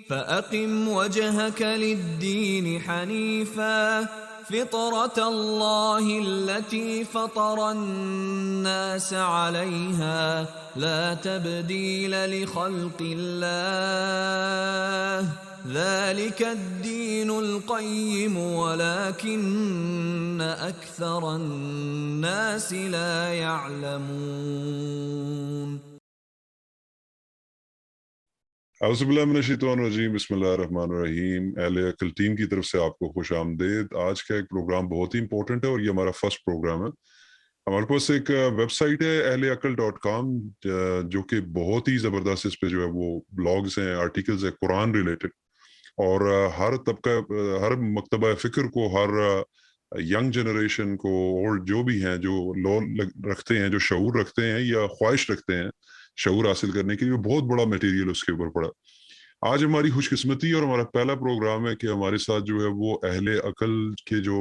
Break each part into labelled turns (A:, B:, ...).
A: فأقم وجهك للدين حنيفا فطرة الله التي فطر الناس عليها لا تبديل لخلق الله ذلك الدين القيم ولكن أكثر الناس لا يعلمون.
B: اعوذ باللہ من الشیطان الرجیم، بسم اللہ الرحمن الرحیم۔ اہل عقل ٹیم کی طرف سے آپ کو خوش آمدید۔ آج کا ایک پروگرام بہت ہی امپورٹنٹ ہے اور یہ ہمارا فرسٹ پروگرام ہے۔ ہمارے پاس ایک ویب سائٹ ہے ahlecl.com جو کہ بہت ہی زبردست، اس پہ جو ہے وہ بلاگز ہیں، آرٹیکلز ہیں قرآن ریلیٹڈ، اور ہر طبقہ، ہر مکتبہ فکر کو، ہر ینگ جنریشن کو، اور جو بھی ہیں جو لو رکھتے ہیں، جو شعور رکھتے ہیں یا خواہش رکھتے ہیں شعور حاصل کرنے کے لیے، بہت بڑا میٹیریل اس کے اوپر پڑا۔ آج ہماری خوش قسمتی اور ہمارا پہلا پروگرام ہے کہ ہمارے ساتھ جو ہے وہ اہل عقل کے جو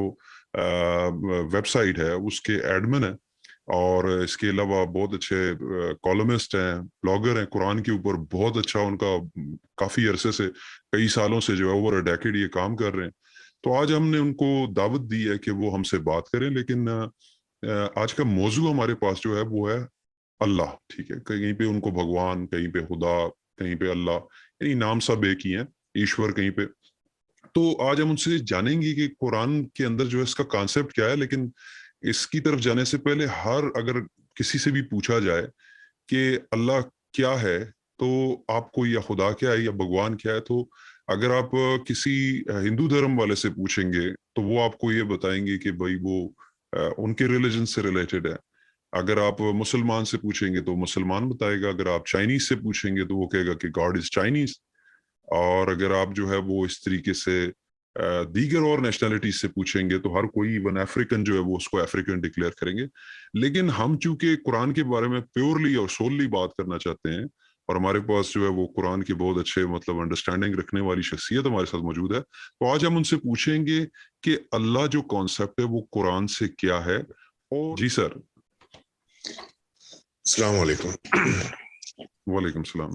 B: ویب سائٹ ہے اس کے ایڈمن ہیں، اور اس کے علاوہ بہت اچھے کالمسٹ ہیں، بلاگر ہیں، قرآن کے اوپر بہت اچھا ان کا کافی عرصے سے، کئی سالوں سے جو ہے اوور ڈیکیڈ یہ کام کر رہے ہیں۔ تو آج ہم نے ان کو دعوت دی ہے کہ وہ ہم سے بات کریں، لیکن آج کا موضوع ہمارے پاس جو ہے وہ ہے اللہ، ٹھیک ہے؟ کہیں پہ ان کو بھگوان، کہیں پہ خدا، کہیں پہ اللہ، یعنی نام سب ایک ہی ہیں، ایشور کہیں پہ۔ تو آج ہم ان سے جانیں گے کہ قرآن کے اندر جو ہے اس کا کانسیپٹ کیا ہے، لیکن اس کی طرف جانے سے پہلے اگر کسی سے بھی پوچھا جائے کہ اللہ کیا ہے تو آپ کو، یا خدا کیا ہے، یا بھگوان کیا ہے، تو اگر آپ کسی ہندو دھرم والے سے پوچھیں گے تو وہ آپ کو یہ بتائیں گے کہ بھائی وہ ان کے ریلیجن سے ریلیٹڈ ہے۔ اگر آپ مسلمان سے پوچھیں گے تو مسلمان بتائے گا، اگر آپ چائنیز سے پوچھیں گے تو وہ کہے گا کہ گاڈ از چائنیز، اور اگر آپ جو ہے وہ اس طریقے سے دیگر اور نیشنلٹیز سے پوچھیں گے تو ہر کوئی ایون افریقن جو ہے وہ اس کو افریقن ڈکلیئر کریں گے۔ لیکن ہم چونکہ قرآن کے بارے میں پیورلی اور سوللی بات کرنا چاہتے ہیں، اور ہمارے پاس جو ہے وہ قرآن کے بہت اچھے انڈرسٹینڈنگ رکھنے والی شخصیت ہمارے ساتھ موجود ہے، تو آج ہم ان سے پوچھیں گے کہ اللہ جو کانسیپٹ ہے وہ قرآن سے کیا ہے۔ اور جی سر۔
C: السلام علیکم۔
B: وعلیکم السلام۔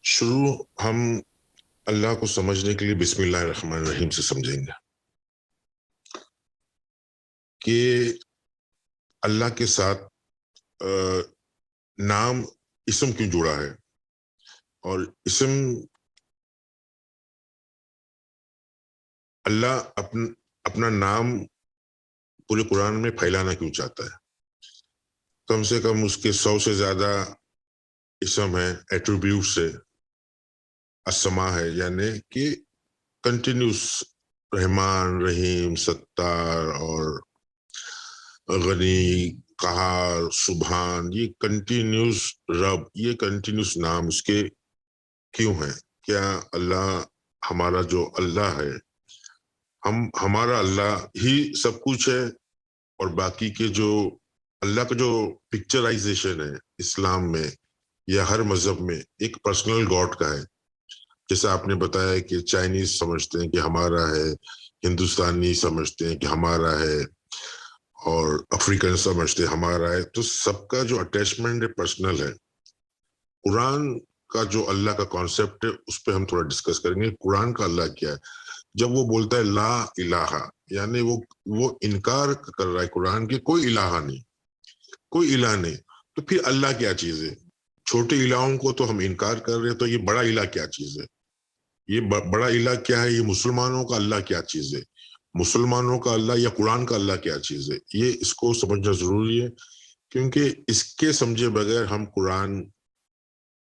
C: شروع ہم اللہ کو سمجھنے کے لیے بسم اللہ الرحمن الرحیم سے سمجھیں گے کہ اللہ کے ساتھ نام اسم کیوں جڑا ہے، اور اسم اللہ اپنا نام پورے قرآن میں پھیلانا کیوں چاہتا ہے۔ کم سے کم اس کے 100 سے زیادہ اسم ہے، ایٹریبیوٹس ہے، اسما ہے، یعنی کہ کنٹینیوس رحمان، رحیم، ستار اور غنی، قہار، سبحان، یہ کنٹینیوس رب، یہ کنٹینیوس نام اس کے کیوں ہیں؟ کیا اللہ، ہمارا جو اللہ ہے، ہمارا اللہ ہی سب کچھ ہے، اور باقی کے جو اللہ کا جو پکچرائزیشن ہے اسلام میں یا ہر مذہب میں ایک پرسنل گاڈ کا ہے، جیسا آپ نے بتایا کہ چائنیز سمجھتے ہیں کہ ہمارا ہے، ہندوستانی سمجھتے ہیں کہ ہمارا ہے، اور افریقن سمجھتے ہیں ہمارا ہے، تو سب کا جو اٹیچمنٹ ہے پرسنل ہے۔ قرآن کا جو اللہ کا کانسیپٹ ہے اس پہ ہم تھوڑا ڈسکس کریں گے۔ قرآن کا اللہ کیا ہے؟ جب وہ بولتا ہے لا الہ، یعنی وہ انکار کر رہا ہے قرآن کے کوئی الہ نہیں، کوئی الہ نہیں، تو پھر اللہ کیا چیز ہے؟ چھوٹے الہوں کو تو ہم انکار کر رہے ہیں، تو یہ بڑا الہ کیا چیز ہے؟ یہ بڑا الہ کیا ہے؟ یہ مسلمانوں کا اللہ کیا چیز ہے؟ مسلمانوں کا اللہ یا قرآن کا اللہ کیا چیز ہے؟ یہ اس کو سمجھنا ضروری ہے، کیونکہ اس کے سمجھے بغیر ہم قرآن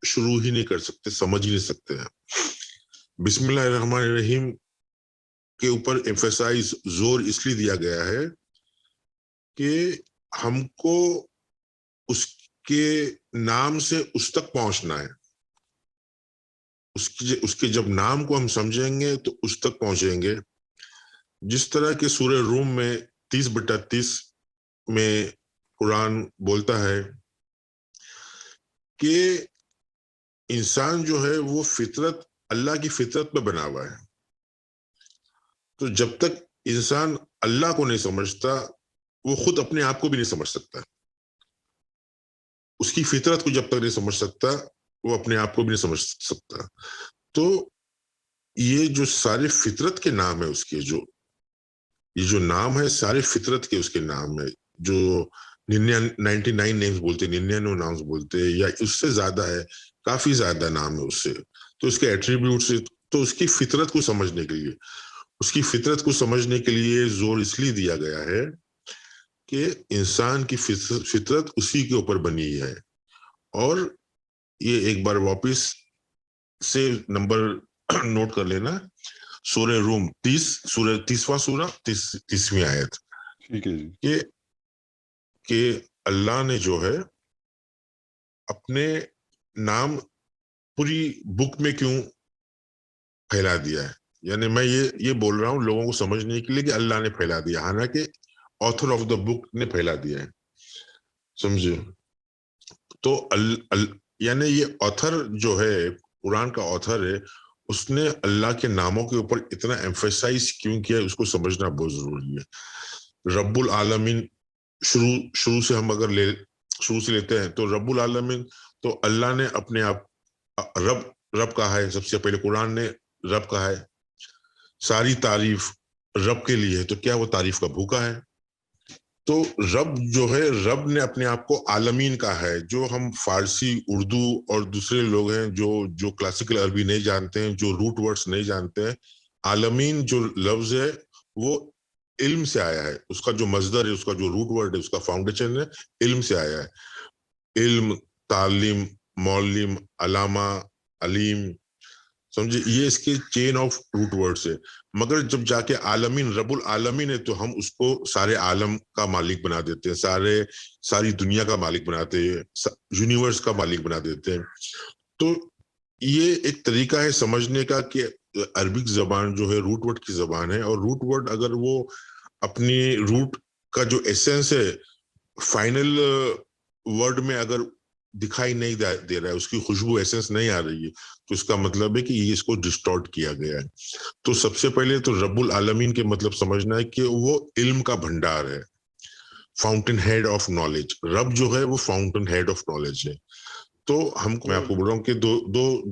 C: شروع ہی نہیں کر سکتے، سمجھ ہی نہیں سکتے ہیں۔ بسم اللہ الرحمن الرحیم کے اوپر ایمفیسائز، زور اس لیے دیا گیا ہے کہ ہم کو اس کے نام سے اس تک پہنچنا ہے۔ اس کے جب نام کو ہم سمجھیں گے تو اس تک پہنچیں گے۔ جس طرح کہ سورہ روم میں 30/30 میں قرآن بولتا ہے کہ انسان جو ہے وہ فطرت، اللہ کی فطرت پہ بنا ہوا ہے، تو جب تک انسان اللہ کو نہیں سمجھتا وہ خود اپنے آپ کو بھی نہیں سمجھ سکتا۔ اس کی فطرت کو جب تک نہیں سمجھ سکتا وہ اپنے آپ کو بھی نہیں سمجھ سکتا. تو یہ جو سارے فطرت کے نام ہے اس کے، یہ جو نام ہے سارے فطرت کے اس کے نام ہے، جو 99 نیمز بولتے، 99 نامز بولتے، یا اس سے زیادہ ہے، کافی زیادہ نام ہے اس سے. تو اس کے ایٹریبیوٹ سے، تو اس کی فطرت کو سمجھنے کے لیے، اس کی فطرت کو سمجھنے کے لیے زور اس لیے دیا گیا ہے کہ انسان کی فطرت اسی کے اوپر بنی ہے. اور یہ ایک بار واپس سے نمبر نوٹ کر لینا، سورہ روم 30واں سورہ 30ویں آیت،
B: ٹھیک ہے جی.
C: کہ اللہ نے جو ہے اپنے نام پوری بک میں کیوں پھیلا دیا ہے. یعنی میں یہ بول رہا ہوں لوگوں کو سمجھنے کے لیے کہ اللہ نے پھیلا دیا، حالانکہ آتھر آف دا بک نے پھیلا دیا ہے. سمجھے؟ تو یعنی یہ آتھر جو ہے، قرآن کا آتھر ہے، اس نے اللہ کے ناموں کے اوپر اتنا ایمفیسائز کیوں کیا ہے، اس کو سمجھنا بہت ضروری ہے. رب العالمین شروع سے ہم اگر شروع سے لیتے ہیں تو رب العالمین، تو اللہ نے اپنے آپ رب کہا ہے. سب سے پہلے قرآن نے رب کہا ہے. ساری تعریف رب کے لیے ہے، تو کیا وہ تعریف کا بھوکا ہے؟ تو رب جو ہے، رب نے اپنے آپ کو عالمین کہا ہے. جو ہم فارسی، اردو اور دوسرے لوگ ہیں جو کلاسیکل عربی نہیں جانتے ہیں، جو روٹ ورڈز نہیں جانتے ہیں، عالمین جو لفظ ہے وہ علم سے آیا ہے. اس کا جو مصدر ہے، اس کا جو روٹ ورڈ ہے، اس کا فاؤنڈیشن ہے، علم سے آیا ہے. علم، تعلیم، معلم، علامہ، علیم، سمجھے؟ یہ اس کے چین آف روٹ ورڈ سے. مگر جب جا کے عالمین، رب العالمین ہے، تو ہم اس کو سارے عالم کا مالک بنا دیتے ہیں، ساری دنیا کا مالک بناتے ہیں، یونیورس کا مالک بنا دیتے ہیں. تو یہ ایک طریقہ ہے سمجھنے کا کہ عربک زبان جو ہے روٹ ورڈ کی زبان ہے، اور روٹ ورڈ اگر وہ اپنی روٹ کا جو ایسنس ہے فائنل ورڈ میں اگر دکھائی نہیں دے رہا ہے، اس کی خوشبو ایسنس نہیں آ رہی ہے، تو اس کا مطلب ہے کہ یہ اس کو ڈسٹورٹ کیا گیا ہے. تو سب سے پہلے تو رب العالمین کے مطلب سمجھنا ہے کہ وہ علم کا بھنڈار ہے، فاؤنٹین ہیڈ آف نالج. رب جو ہے وہ فاؤنٹین ہیڈ آف نالج ہے. تو میں آپ کو بول رہا ہوں کہ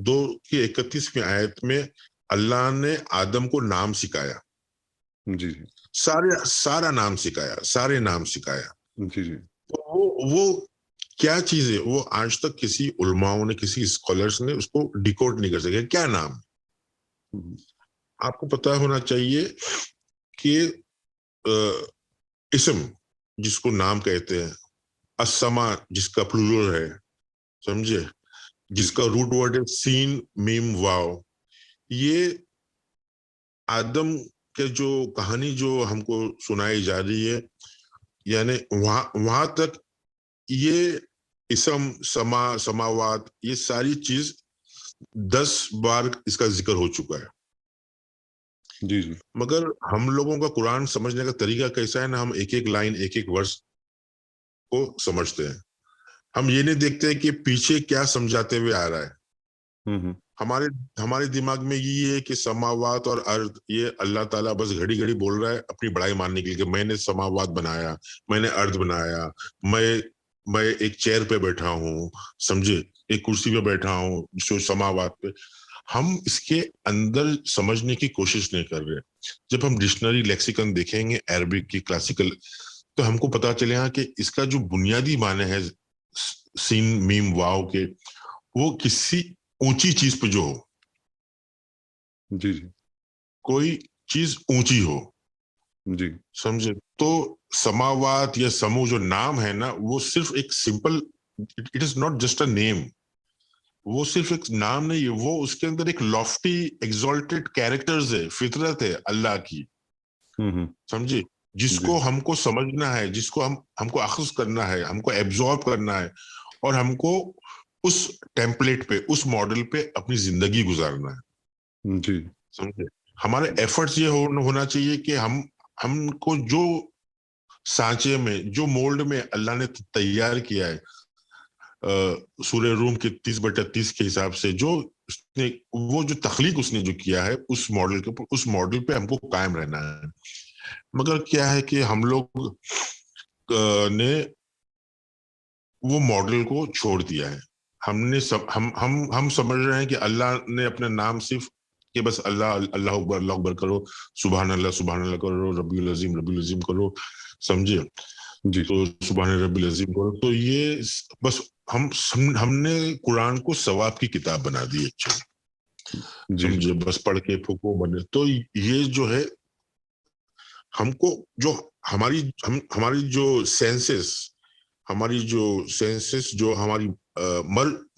C: دو کی 31ویں آیت میں اللہ نے آدم کو نام سکھایا.
B: جی
C: سارا نام سکھایا، سارے نام سکھایا.
B: جی.
C: وہ کیا چیز ہے، وہ آج تک کسی علماؤں نے، کسی اسکالرس نے اس کو ڈیکوڈ نہیں کر سکے. کیا نام؟ آپ کو پتا ہونا چاہیے کہ اسم جس کو نام کہتے ہیں، السما جس کا پلورل ہے، سمجھے، جس کا روٹ ورڈ ہے سین میم واو. یہ آدم کے جو کہانی جو ہم کو سنائی جا رہی ہے، یعنی وہاں تک یہ اسم، سماوات، یہ ساری چیز 10 بار اس کا ذکر ہو چکا ہے.
B: جی.
C: مگر ہم لوگوں کا قرآن سمجھنے کا طریقہ کیسا ہے نا، ہم ایک ایک لائن، ایک ایک ورس کو سمجھتے ہیں. ہم یہ نہیں دیکھتے کہ پیچھے کیا سمجھاتے ہوئے آ رہا ہے. ہمارے دماغ میں یہ ہے کہ سماوات اور ارض، یہ اللہ تعالیٰ بس گھڑی گھڑی بول رہا ہے اپنی بڑائی ماننے کے لیے کہ میں نے سماوات بنایا، میں نے ارض بنایا، میں ایک چیئر پہ بیٹھا ہوں، سمجھے، ایک کرسی پہ بیٹھا ہوں جو سماوات پہ. ہم اس کے اندر سمجھنے کی کوشش نہیں کر رہے. جب ہم ڈکشنری لیکسیکن دیکھیں گے عربک کی کلاسیکل، تو ہم کو پتا چلے گا کہ اس کا جو بنیادی معنی ہے سین میم واو کے، وہ کسی اونچی چیز پہ جو ہو.
B: جی.
C: کوئی چیز اونچی ہو.
B: جی.
C: سمجھے؟ تو سماوات یا سمو جو نام ہے نا، وہ صرف ایک simple, it is not just a name. وہ صرف ایک نام نہیں ہے، وہ اس کے اندر ایک لافٹی ایگزالٹیڈ کیریکٹرز ہے، فطرت ہے اللہ کی. سمجھے؟ جس کو ہم کو سمجھنا ہے، جس کو ہم کو اخذ کرنا ہے، ہم کو ایبزارب کرنا ہے، اور ہم کو اس ٹیمپلیٹ پہ، اس ماڈل پہ اپنی زندگی گزارنا ہے.
B: جی.
C: سمجھے؟ ہمارے ایفرٹس یہ ہونا چاہیے کہ ہم کو جو سانچے میں، جو مولڈ میں اللہ نے تیار کیا ہے، سورہ روم کے 30/30 کے حساب سے، وہ جو تخلیق اس نے جو کیا ہے، اس ماڈل پہ ہم کو قائم رہنا ہے. مگر کیا ہے کہ ہم لوگ نے وہ ماڈل کو چھوڑ دیا ہے. ہم سمجھ رہے ہیں کہ اللہ نے اپنے نام صرف کہ بس اللہ اکبر کرو، سبحان اللہ کرو، ربی العظیم کرو، سمجھے؟
B: جی
C: تو سبحان ربی العظیم کرو. تو یہ بس ہم نے قرآن کو ثواب کی کتاب بنا دی ایکچولی،
B: جی
C: سمجھے؟ بس پڑھ کے پھوکو بنے. تو یہ جو ہے ہم کو جو ہماری جو سینسز جو ہماری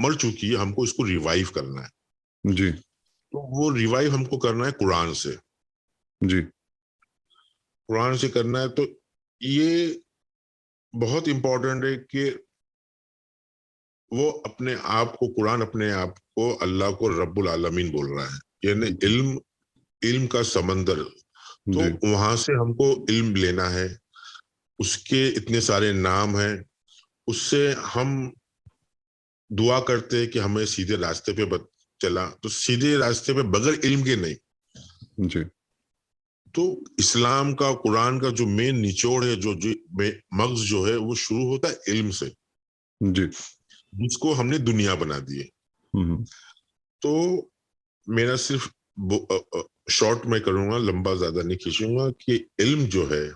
C: مر چکی ہے، ہم کو اس کو ریوائیو کرنا ہے.
B: جی
C: تو وہ ریوائیو ہم کو کرنا ہے قرآن سے.
B: جی
C: قرآن سے کرنا ہے. تو یہ بہت امپورٹنٹ ہے کہ وہ اپنے آپ کو، قرآن اپنے آپ کو اللہ کو رب العالمین بول رہا ہے، یعنی علم کا سمندر. تو
B: جی
C: وہاں سے ہم کو علم لینا ہے. اس کے اتنے سارے نام ہیں، اس سے ہم دعا کرتے کہ ہمیں سیدھے راستے پہ چلا. تو سیدھے راستے پہ بغیر علم کے نہیں.
B: جی
C: تو اسلام کا، قرآن کا جو مین نچوڑ ہے، جو مغز جو ہے، وہ شروع ہوتا ہے علم سے،
B: جی
C: جس کو ہم نے دنیا بنا دی ہے. تو میرا صرف شارٹ میں کروں گا، لمبا زیادہ نہیں کھینچوں گا، کہ علم جو ہے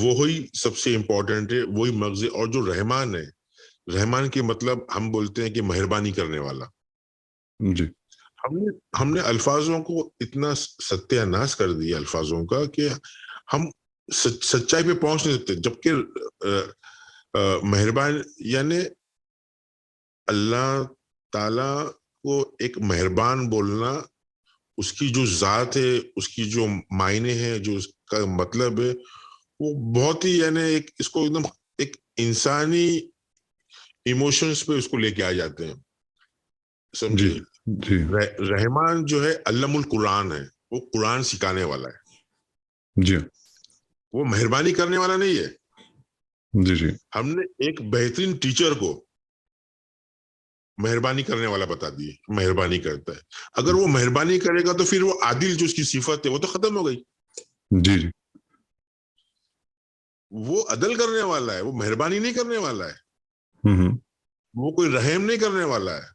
C: وہی سب سے امپورٹنٹ ہے، وہی مغز ہے. اور جو رحمان ہے، رحمان کے مطلب ہم بولتے ہیں کہ مہربانی کرنے والا.
B: جی
C: ہم نے الفاظوں کو اتنا ستیہ ناش کر دیا الفاظوں کا کہ ہم سچائی پہ پہنچ نہیں سکتے. جبکہ مہربان یعنی اللہ تعالی کو ایک مہربان بولنا، اس کی جو ذات ہے، اس کی جو معنی ہے، جو اس کا مطلب ہے، وہ بہت ہی یعنی اس کو ایک دم ایک انسانی ایموشنز پہ اس کو لے کے آ جاتے ہیں، سمجھے؟
B: جی
C: رحمان جو ہے علم القرآن ہے، وہ قرآن سکھانے والا ہے.
B: جی
C: وہ مہربانی کرنے والا نہیں ہے.
B: جی جی
C: ہم نے ایک بہترین ٹیچر کو مہربانی کرنے والا بتا دی، مہربانی کرتا ہے. اگر وہ مہربانی کرے گا تو پھر وہ عادل جو اس کی صفت ہے وہ تو ختم ہو گئی.
B: جی جی
C: وہ عدل کرنے والا ہے، وہ مہربانی نہیں کرنے والا ہے، وہ کوئی رحم نہیں کرنے والا ہے.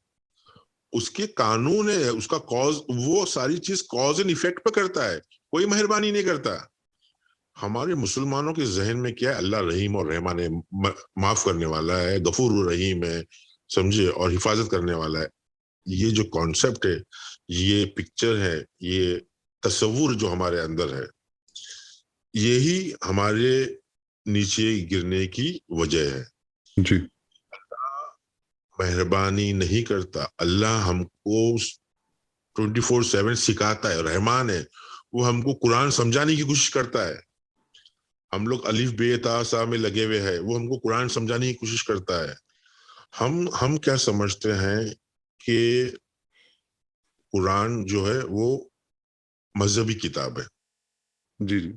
C: اس کے قانون ہے، اس کا کاز، وہ ساری چیز کاز اینڈ ایفیکٹ پہ کرتا ہے، کوئی مہربانی نہیں کرتا. ہمارے مسلمانوں کے ذہن میں کیا ہے؟ اللہ رحیم اور رحمان ہے، معاف کرنے والا ہے، غفور الرحیم ہے، سمجھے؟ اور حفاظت کرنے والا ہے. یہ جو کانسیپٹ ہے، یہ پکچر ہے، یہ تصور جو ہمارے اندر ہے، یہی ہمارے نیچے گرنے کی وجہ ہے.
B: جی
C: مہربانی نہیں کرتا. اللہ ہم کو 24/7 سکھاتا ہے. رحمان ہے، وہ ہم کو قرآن سمجھانے کی کوشش کرتا ہے. ہم لوگ الف بے تا سا میں لگے ہوئے ہیں، وہ ہم کو قرآن سمجھانے کی کوشش کرتا ہے. ہم کیا سمجھتے ہیں کہ قرآن جو ہے وہ مذہبی کتاب ہے.
B: جی جی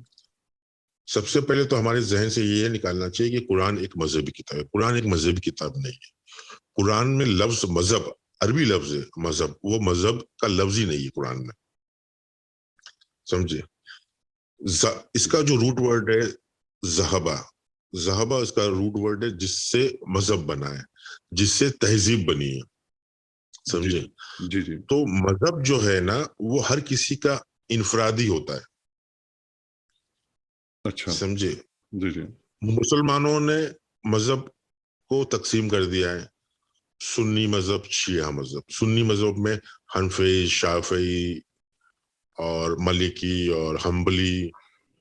C: سب سے پہلے تو ہمارے ذہن سے یہ نکالنا چاہیے کہ قرآن ایک مذہبی کتاب ہے. قرآن ایک مذہبی کتاب نہیں ہے. قرآن میں لفظ مذہب عربی لفظ ہے، مذہب، وہ مذہب کا لفظ ہی نہیں ہے قرآن میں، سمجھے؟ اس کا جو روٹ ورڈ ہے ذہبہ اس کا روٹ ورڈ ہے، جس سے مذہب بنا ہے، جس سے تہذیب بنی ہے، سمجھے؟
B: جی جی
C: تو مذہب جو ہے نا، وہ ہر کسی کا انفرادی ہوتا ہے،
B: اچھا
C: سمجھے؟
B: جی جی
C: مسلمانوں نے مذہب کو تقسیم کر دیا ہے، سنی مذہب، شیعہ مذہب. سنی مذہب میں حنفی، شافعی اور مالکی اور حنبلی،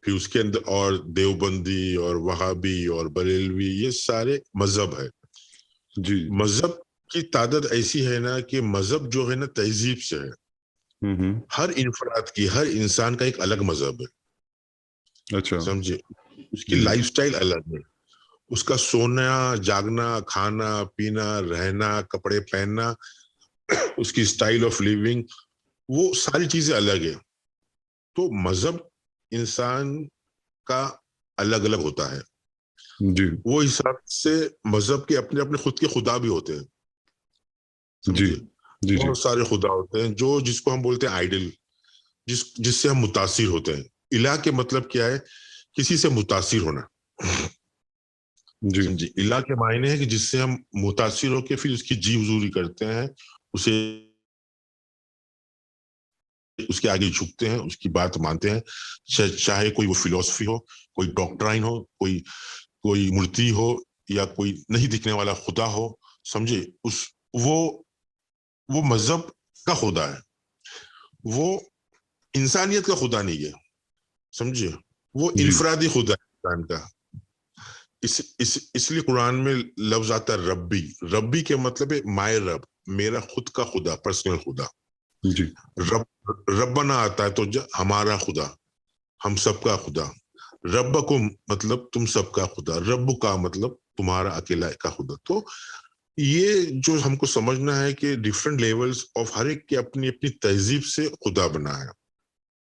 C: پھر اس کے اندر اور دیوبندی اور وہابی اور بریلوی، یہ سارے مذہب ہے.
B: جی
C: مذہب کی تعداد ایسی ہے نا کہ مذہب جو ہے نا تہذیب سے ہے. ہر انفراد کی، ہر انسان کا ایک الگ مذہب ہے،
B: اچھا
C: سمجھے؟ اس کی لائف سٹائل الگ ہے، اس کا سونا، جاگنا، کھانا پینا، رہنا، کپڑے پہننا، اس کی سٹائل آف لیونگ، وہ ساری چیزیں الگ ہے. تو مذہب انسان کا الگ الگ ہوتا ہے.
B: جی
C: وہ حساب سے مذہب کے اپنے اپنے خود کے خدا بھی ہوتے ہیں، سمجھے؟
B: جی
C: بہت سارے خدا ہوتے ہیں، جس کو ہم بولتے ہیں آئیڈل، جس سے ہم متاثر ہوتے ہیں. الہ کے مطلب کیا ہے؟ کسی سے متاثر ہونا.
B: جی
C: سمجھے. الہ کے معنی ہے کہ جس سے ہم متاثر ہو کے پھر اس کی جی حضوری کرتے ہیں, اسے اس کے آگے جھکتے ہیں, اس کی بات مانتے ہیں, چاہے کوئی وہ فلسفی ہو, کوئی ڈاکٹرائن ہو, کوئی مورتی ہو, یا کوئی نہیں دکھنے والا خدا ہو. سمجھے, وہ مذہب کا خدا ہے, وہ انسانیت کا خدا نہیں ہے. سمجھے, وہ انفرادی خدا ہے انسان کا. اس لیے قرآن میں لفظ آتا ہے ربی. ربی کے مطلب ہے مائے رب, میرا خود کا خدا, پرسنل خدا.
B: جی
C: ربنا آتا ہے تو ہمارا خدا, ہم سب کا خدا. ربکم مطلب تم سب کا خدا. رب کا مطلب تمہارا اکیلا کا خدا. تو یہ جو ہم کو سمجھنا ہے کہ ڈفرینٹ لیولز آف ہر ایک کی اپنی اپنی تہذیب سے خدا بنا ہے.